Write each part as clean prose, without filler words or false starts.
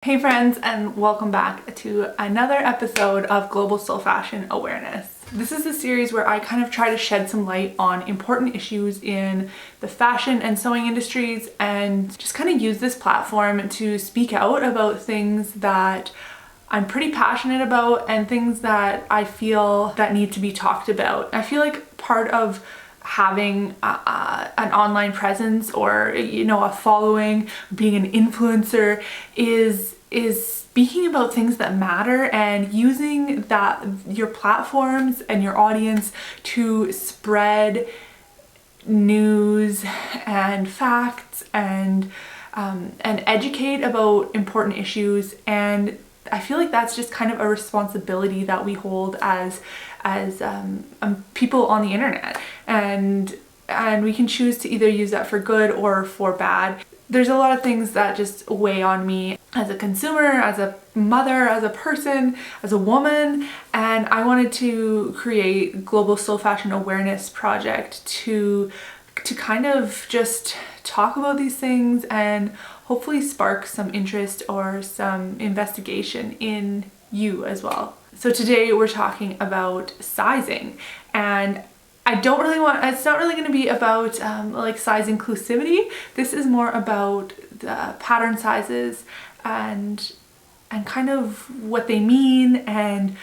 Hey friends, and welcome back to another episode of Global Slow Fashion Awareness. This is a series where I kind of try to shed some light on important issues in the fashion and sewing industries and just kind of use this platform to speak out about things that I'm pretty passionate about and things that I feel that need to be talked about. I feel like part of having an online presence or a following, being an influencer is speaking about things that matter and using your platforms and your audience to spread news and facts and educate about important issues. And I feel like that's just kind of a responsibility that we hold as people on the internet, and we can choose to either use that for good or for bad. There's a lot of things that just weigh on me as a consumer, as a mother, as a person, as a woman, and I wanted to create Global Slow Fashion Awareness Project to kind of just talk about these things and hopefully spark some interest or some investigation in you as well. So today we're talking about sizing, and it's not really going to be about like size inclusivity. This is more about the pattern sizes and kind of what they mean and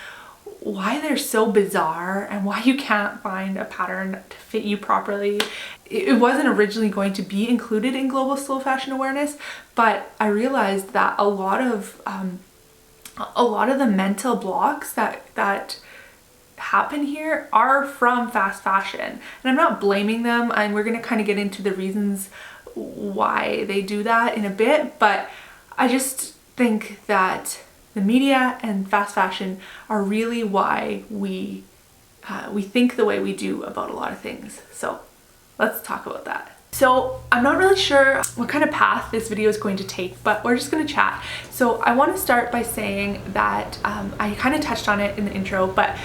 why they're so bizarre and why you can't find a pattern to fit you properly. It wasn't originally going to be included in Global Slow Fashion Awareness, but I realized that a lot of the mental blocks that happen here are from fast fashion, and I'm not blaming them, and we're going to kind of get into the reasons why they do that in a bit, but I just think that the media and fast fashion are really why we think the way we do about a lot of things. So let's talk about that. So I'm not really sure what kind of path this video is going to take, but we're just going to chat. So I want to start by saying that I kind of touched on it in the intro, but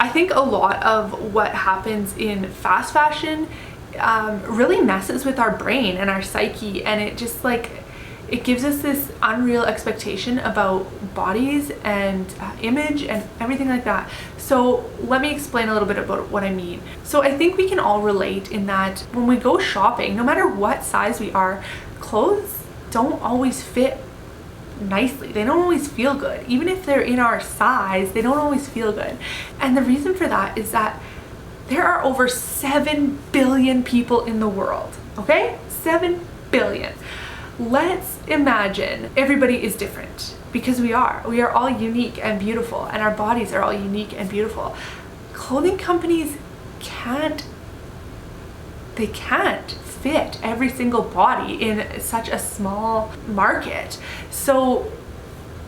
I think a lot of what happens in fast fashion really messes with our brain and our psyche, and it gives us this unreal expectation about bodies and image and everything like that. So let me explain a little bit about what I mean. So I think we can all relate in that when we go shopping, no matter what size we are, clothes don't always fit nicely. They don't always feel good. Even if they're in our size, they don't always feel good. And the reason for that is that there are over 7 billion people in the world, okay? 7 billion. Let's imagine everybody is different, because we are all unique and beautiful, and our bodies are all unique and beautiful. Clothing companies can't fit every single body in such a small market. So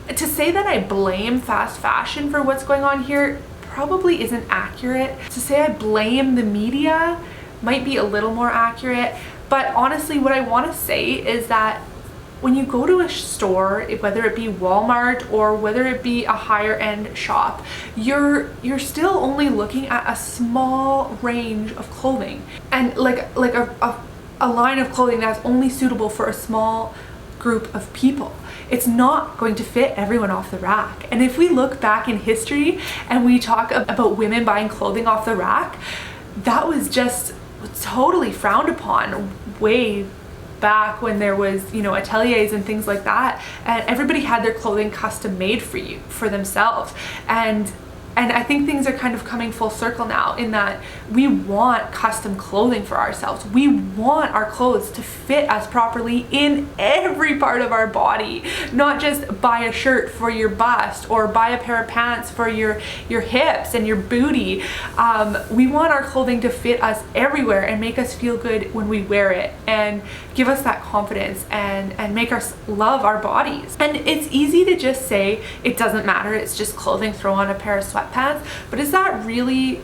to say that I blame fast fashion for what's going on here probably isn't accurate. To say I blame the media might be a little more accurate. But honestly, what I want to say is that when you go to a store, whether it be Walmart or whether it be a higher end shop, you're still only looking at a small range of clothing, and like a line of clothing that's only suitable for a small group of people. It's not going to fit everyone off the rack. And if we look back in history and we talk about women buying clothing off the rack, that was just totally frowned upon way back when there was, ateliers and things like that, and everybody had their clothing custom made for themselves. And I think things are kind of coming full circle now in that we want custom clothing for ourselves. We want our clothes to fit us properly in every part of our body, not just buy a shirt for your bust or buy a pair of pants for your hips and your booty. We want our clothing to fit us everywhere and make us feel good when we wear it and give us that confidence and make us love our bodies. And it's easy to just say it doesn't matter, it's just clothing, throw on a pair of sweatpants, but is that really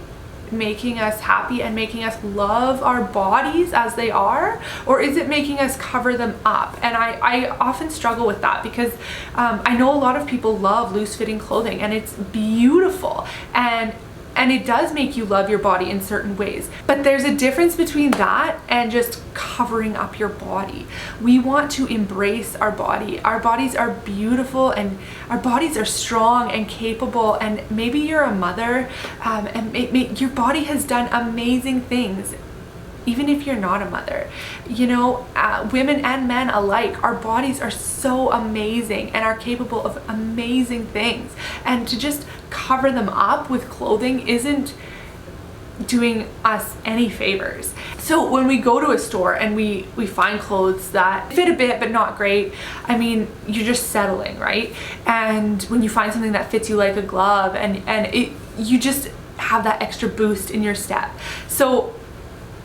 making us happy and making us love our bodies as they are, or is it making us cover them up? And I often struggle with that, because I know a lot of people love loose fitting clothing and it's beautiful, and and it does make you love your body in certain ways. But there's a difference between that and just covering up your body. We want to embrace our body. Our bodies are beautiful and our bodies are strong and capable, and maybe you're a mother and your body has done amazing things. Even if you're not a mother, you know, women and men alike, our bodies are so amazing and are capable of amazing things. And to just cover them up with clothing isn't doing us any favors. So when we go to a store and we find clothes that fit a bit but not great, I mean, you're just settling, right? And when you find something that fits you like a glove you just have that extra boost in your step. So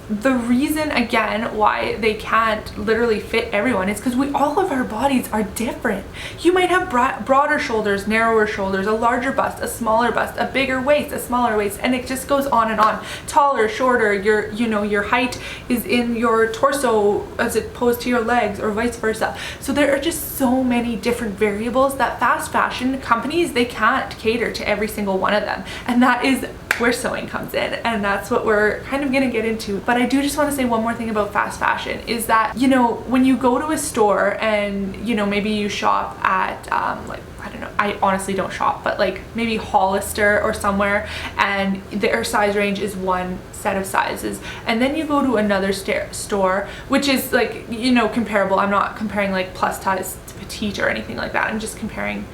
the reason, again, why they can't literally fit everyone is because all of our bodies are different. You might have broader shoulders, narrower shoulders, a larger bust, a smaller bust, a bigger waist, a smaller waist, and it just goes on and on. Taller, shorter, your height is in your torso as opposed to your legs, or vice versa. So there are just so many different variables that fast fashion companies, they can't cater to every single one of them. And that is where sewing comes in, and that's what we're kind of gonna get into. But I do just want to say one more thing about fast fashion is that, you know, when you go to a store and, you know, maybe you shop at like, I don't know, I honestly don't shop, but like maybe Hollister or somewhere, and their size range is one set of sizes, and then you go to another store which is like, you know, comparable. I'm not comparing like plus size to petite or anything like that. I'm just comparing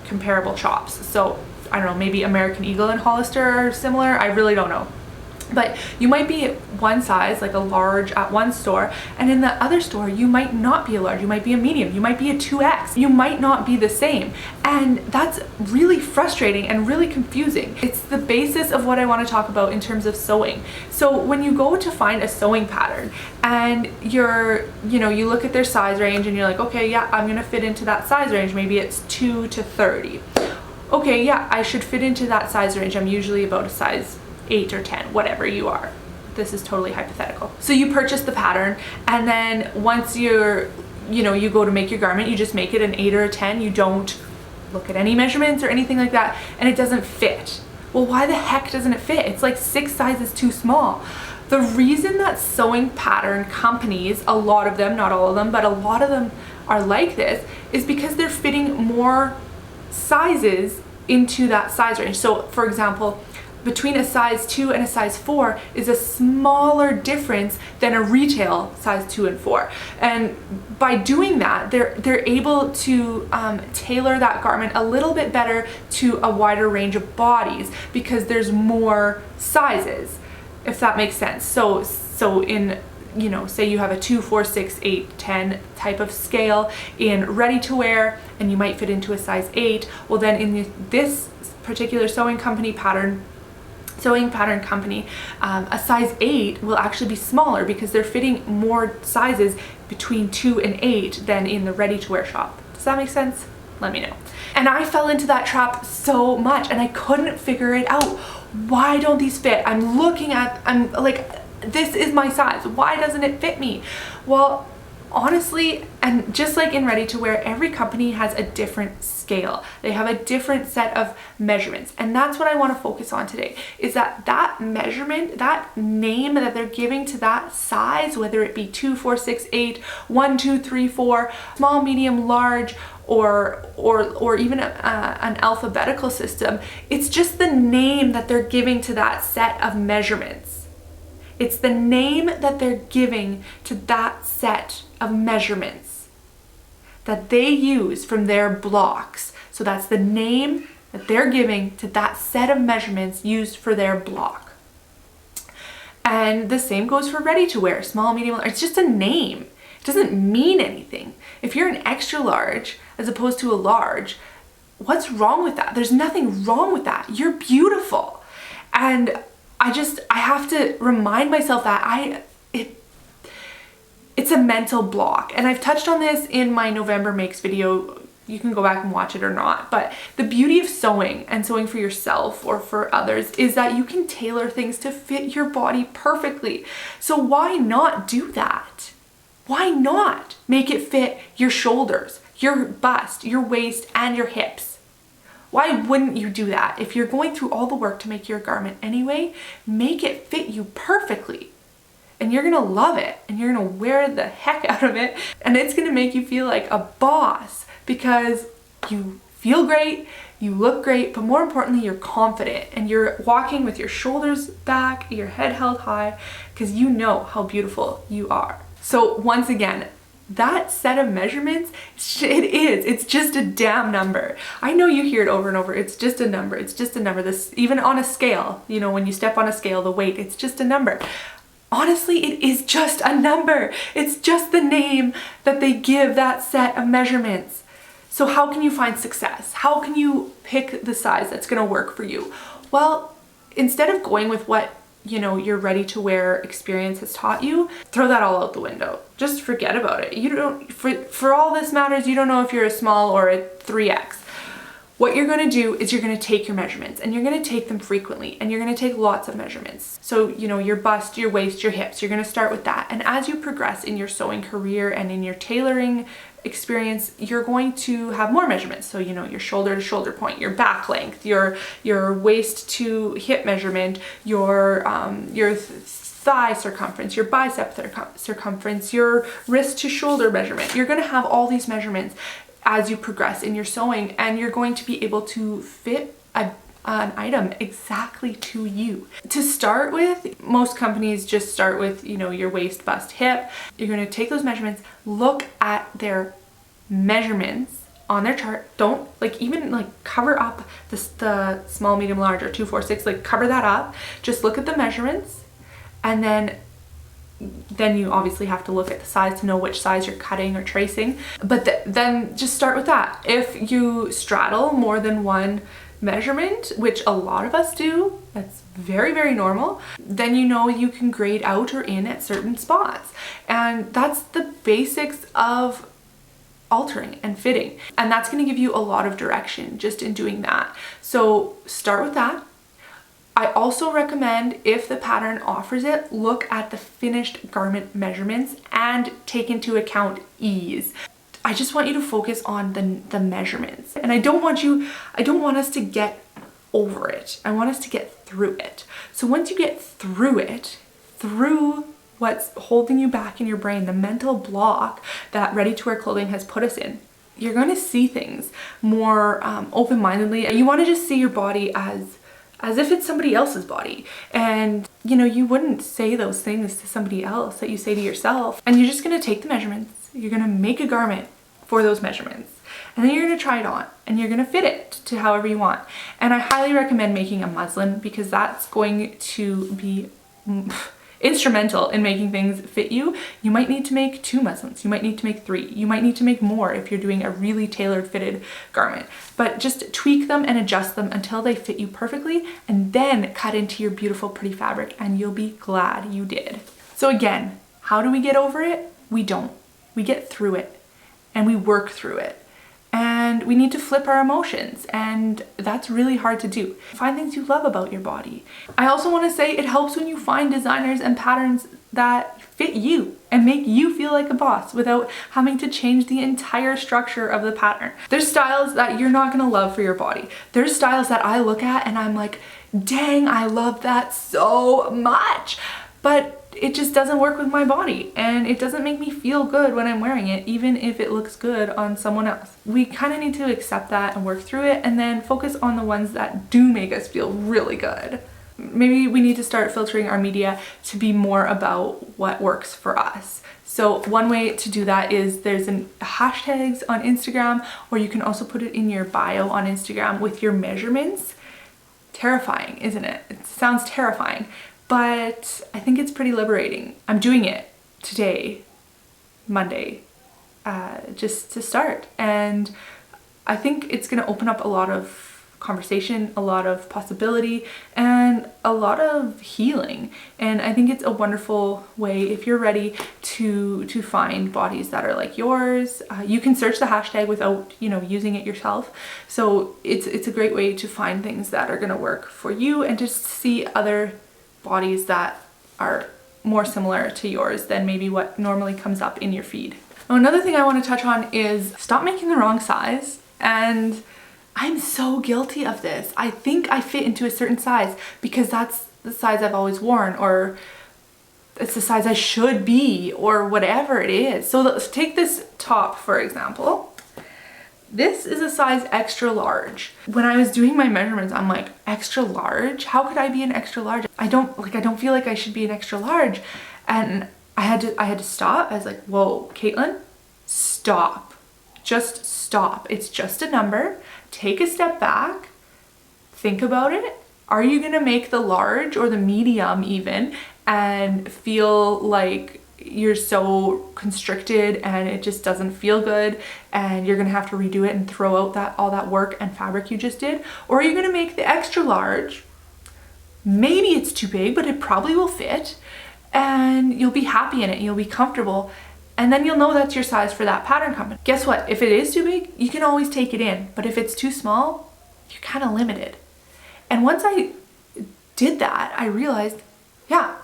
comparable shops. So I don't know, maybe American Eagle and Hollister are similar. I really don't know. But you might be one size, like a large at one store, and in the other store you might not be a large, you might be a medium, you might be a 2X, you might not be the same. And that's really frustrating and really confusing. It's the basis of what I want to talk about in terms of sewing. So when you go to find a sewing pattern and you look at their size range and you're like, okay, yeah, I'm gonna fit into that size range. Maybe it's 2 to 30. Okay, yeah, I should fit into that size range. I'm usually about a size 8 or 10, whatever you are. This is totally hypothetical. So you purchase the pattern, and then once you go to make your garment, you just make it an 8 or a 10. You don't look at any measurements or anything like that, and it doesn't fit. Well, why the heck doesn't it fit? It's like 6 sizes too small. The reason that sewing pattern companies, a lot of them, not all of them, but a lot of them are like this, is because they're fitting more sizes into that size range. So for example, between a size 2 and a size 4 is a smaller difference than a retail size 2 and 4. And by doing that, they're able to tailor that garment a little bit better to a wider range of bodies because there's more sizes, if that makes sense. So in, you know, say you have a 2, 4, 6, 8, 10 type of scale in ready to wear, and you might fit into a size 8. Well, then in this particular sewing pattern company, a size 8 will actually be smaller because they're fitting more sizes between 2 and 8 than in the ready to wear shop. Does that make sense? Let me know. And I fell into that trap so much and I couldn't figure it out. Why don't these fit? I'm like, this is my size. Why doesn't it fit me? Well, honestly, and just like in ready to wear, every company has a different scale. They have a different set of measurements. And that's what I want to focus on today, is that measurement, that name that they're giving to that size, whether it be 2, 4, 6, 8, 1, 2, 3, 4, small, medium, large, or even an alphabetical system. It's just the name that they're giving to that set of measurements. It's the name that they're giving to that set of measurements that they use from their blocks. So that's the name that they're giving to that set of measurements used for their block. And the same goes for ready to wear, small, medium, large. It's just a name. It doesn't mean anything. If you're an extra large as opposed to a large, what's wrong with that? There's nothing wrong with that. You're beautiful. And I have to remind myself that it's a mental block. And I've touched on this in my November Makes video. You can go back and watch it or not. But the beauty of sewing and sewing for yourself or for others is that you can tailor things to fit your body perfectly. So why not do that? Why not make it fit your shoulders, your bust, your waist, and your hips? Why wouldn't you do that? If you're going through all the work to make your garment anyway, make it fit you perfectly. And you're gonna love it, and you're gonna wear the heck out of it, and it's gonna make you feel like a boss because you feel great, you look great, but more importantly, you're confident and you're walking with your shoulders back, your head held high, because you know how beautiful you are. So once again, that set of measurements, it's just a damn number. I know you hear it over and over. It's just a number. It's just a number. This, even on a scale, you know, when you step on a scale, the weight, it's just a number. Honestly, it is just a number. It's just the name that they give that set of measurements. So how can you find success? How can you pick the size that's going to work for you? Well, instead of going with what, you know, your ready to wear experience has taught you, throw that all out the window. Just forget about it. You don't, for all this matters, you don't know if you're a small or a 3X. What you're going to do is you're going to take your measurements, and you're going to take them frequently, and you're going to take lots of measurements. So, you know, your bust, your waist, your hips, you're going to start with that. And as you progress in your sewing career and in your tailoring experience, you're going to have more measurements. So, you know, your shoulder to shoulder point, your back length, your waist to hip measurement, your thigh circumference, your bicep circumference, your wrist to shoulder measurement. You're going to have all these measurements as you progress in your sewing, and you're going to be able to fit an item exactly to you. To start with, most companies just start with, you know, your waist, bust, hip. You're going to take those measurements, look at their measurements on their chart. Don't even cover up the small, medium, large, or 2, 4, 6, like cover that up. Just look at the measurements, and then you obviously have to look at the size to know which size you're cutting or tracing. But then just start with that. If you straddle more than one measurement, which a lot of us do, that's very, very normal, then you know you can grade out or in at certain spots. And that's the basics of altering and fitting. And that's going to give you a lot of direction just in doing that. So start with that. I also recommend, if the pattern offers it, look at the finished garment measurements and take into account ease. I just want you to focus on the measurements. And I don't want us to get over it. I want us to get through it. So once you get through it, through what's holding you back in your brain, the mental block that ready-to-wear clothing has put us in, you're going to see things more open-mindedly. You want to just see your body as if it's somebody else's body. And, you know, you wouldn't say those things to somebody else that you say to yourself. And you're just going to take the measurements. You're going to make a garment for those measurements. And then you're going to try it on, and you're going to fit it to however you want. And I highly recommend making a muslin, because that's going to be instrumental in making things fit you. You might need to make 2 muslins. You might need to make 3. You might need to make more if you're doing a really tailored fitted garment. But just tweak them and adjust them until they fit you perfectly, and then cut into your beautiful, pretty fabric, and you'll be glad you did. So again, how do we get over it? We don't. We get through it, and we work through it. And we need to flip our emotions, and that's really hard to do. Find things you love about your body. I also want to say it helps when you find designers and patterns that fit you and make you feel like a boss without having to change the entire structure of the pattern. There's styles that you're not going to love for your body. There's styles that I look at and I'm like, dang, I love that so much. But it just doesn't work with my body, and it doesn't make me feel good when I'm wearing it, even if it looks good on someone else. We kind of need to accept that and work through it, and then focus on the ones that do make us feel really good. Maybe we need to start filtering our media to be more about what works for us. So one way to do that is there's hashtags on Instagram, or you can also put it in your bio on Instagram with your measurements. Terrifying, isn't it? It sounds terrifying. But I think it's pretty liberating. I'm doing it today, Monday, just to start. And I think it's going to open up a lot of conversation, a lot of possibility, and a lot of healing. And I think it's a wonderful way, if you're ready to find bodies that are like yours. You can search the hashtag without, you know, using it yourself. So it's a great way to find things that are going to work for you, and just see other bodies that are more similar to yours than maybe what normally comes up in your feed. Now, another thing I want to touch on is stop making the wrong size. And I'm so guilty of this. I think I fit into a certain size because that's the size I've always worn, or it's the size I should be, or whatever it is. So let's take this top, for example. This is a size extra large. When I was doing my measurements, I'm like, extra large? How could I be an extra large? I don't feel like I should be an extra large. And I had to stop. I was like, whoa, Caitlin, stop. Just stop. It's just a number. Take a step back. Think about it. Are you gonna make the large or the medium even and feel like you're so constricted and it just doesn't feel good and you're gonna have to redo it and throw out all that work and fabric you just did? Or are you gonna make the extra large? Maybe it's too big, but it probably will fit, and you'll be happy in it, you'll be comfortable, and then you'll know that's your size for that pattern company. Guess what? If it is too big, you can always take it in, but if it's too small, you're kind of limited. And once I did that, I realized, yeah,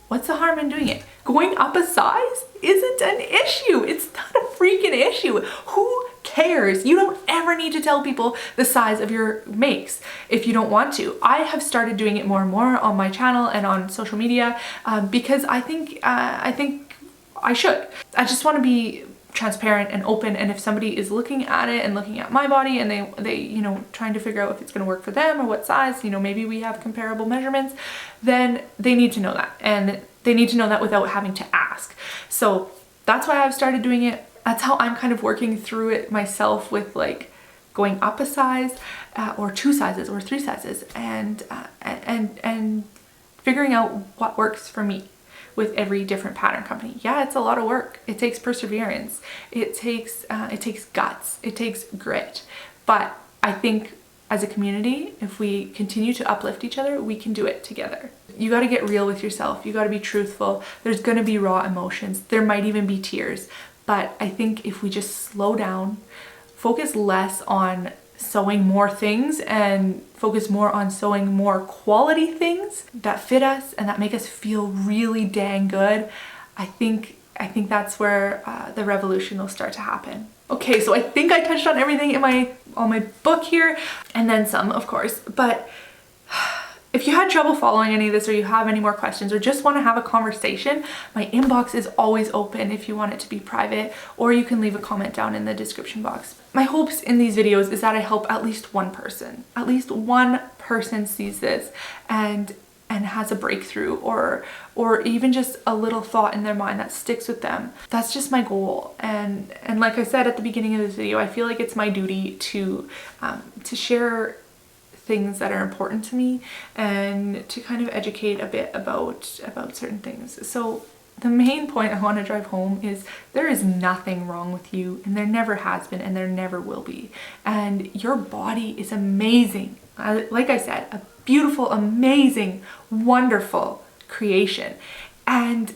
what's the harm in doing it? Going up a size isn't an issue. It's not a freaking issue. Who cares? You don't ever need to tell people the size of your makes if you don't want to. I have started doing it more and more on my channel and on social media because I think I should. I just want to be transparent and open, and if somebody is looking at it and looking at my body and they you know, trying to figure out if it's going to work for them or what size, you know, maybe we have comparable measurements, then they need to know that, and they need to know that without having to ask. So that's why I've started doing it. That's how I'm kind of working through it myself, with like going up a size or 2 sizes or 3 sizes, and figuring out what works for me with every different pattern company. Yeah, it's a lot of work. It takes perseverance. It takes guts. It takes grit. But I think as a community, if we continue to uplift each other, we can do it together. You got to get real with yourself. You got to be truthful. There's going to be raw emotions. There might even be tears. But I think if we just slow down, focus less on sewing more things and focus more on sewing more quality things that fit us and that make us feel really dang good, I think that's where the revolution will start to happen. Okay, so I think I touched on everything in my book here, and then some, of course. But if you had trouble following any of this, or you have any more questions, or just want to have a conversation, my inbox is always open if you want it to be private, or you can leave a comment down in the description box. My hopes in these videos is that I help at least one person. At least one person sees this and has a breakthrough, or even just a little thought in their mind that sticks with them. That's just my goal. And like I said at the beginning of this video, I feel like it's my duty to share things that are important to me and to kind of educate a bit about certain things. So the main point I want to drive home is there is nothing wrong with you, and there never has been, and there never will be. And your body is amazing. Like I said, a beautiful, amazing, wonderful creation. And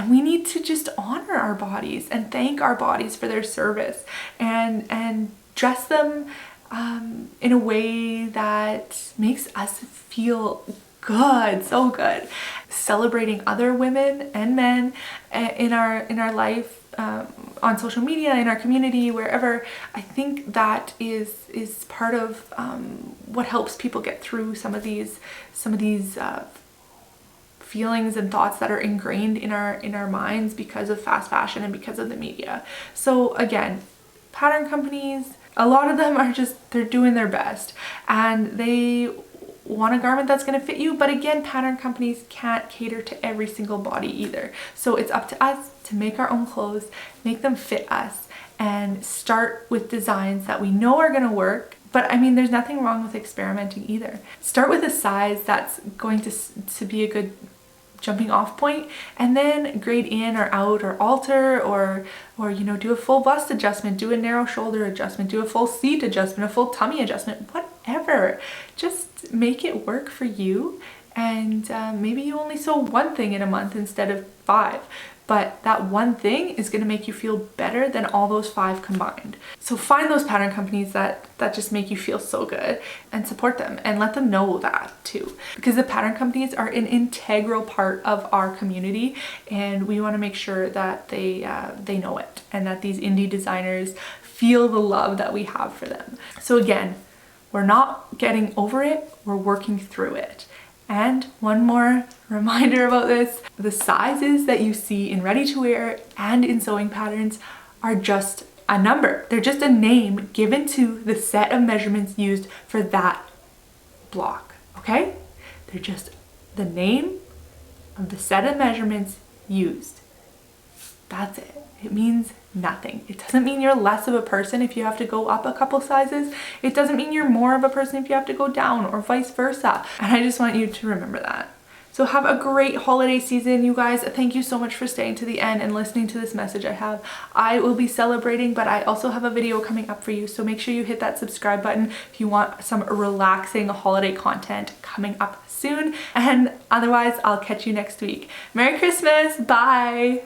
we need to just honor our bodies and thank our bodies for their service, and dress them in a way that makes us feel good, so good. Celebrating other women and men in our life, on social media, in our community, wherever. I think that is part of what helps people get through some of these feelings and thoughts that are ingrained in our minds because of fast fashion and because of the media. So again, pattern companies, a lot of them are just, they're doing their best and they want a garment that's going to fit you. But again, pattern companies can't cater to every single body either. So it's up to us to make our own clothes, make them fit us, and start with designs that we know are going to work. But I mean, there's nothing wrong with experimenting either. Start with a size that's going to be a good jumping off point, and then grade in or out or alter, or you know, do a full bust adjustment, do a narrow shoulder adjustment, do a full seat adjustment, a full tummy adjustment, whatever. Just make it work for you, and maybe you only sew one thing in a month instead of 5. But that one thing is going to make you feel better than all those 5 combined. So find those pattern companies that just make you feel so good, and support them and let them know that too. Because the pattern companies are an integral part of our community, and we want to make sure that they know it, and that these indie designers feel the love that we have for them. So again, we're not getting over it, we're working through it. And one more reminder about this, the sizes that you see in ready to wear and in sewing patterns are just a number. They're just a name given to the set of measurements used for that block, okay? They're just the name of the set of measurements used. That's it. It means nothing. It doesn't mean you're less of a person if you have to go up a couple sizes. It doesn't mean you're more of a person if you have to go down, or vice versa. And I just want you to remember that. So have a great holiday season, you guys. Thank you so much for staying to the end and listening to this message I have. I will be celebrating, but I also have a video coming up for you. So make sure you hit that subscribe button if you want some relaxing holiday content coming up soon. And otherwise, I'll catch you next week. Merry Christmas. Bye.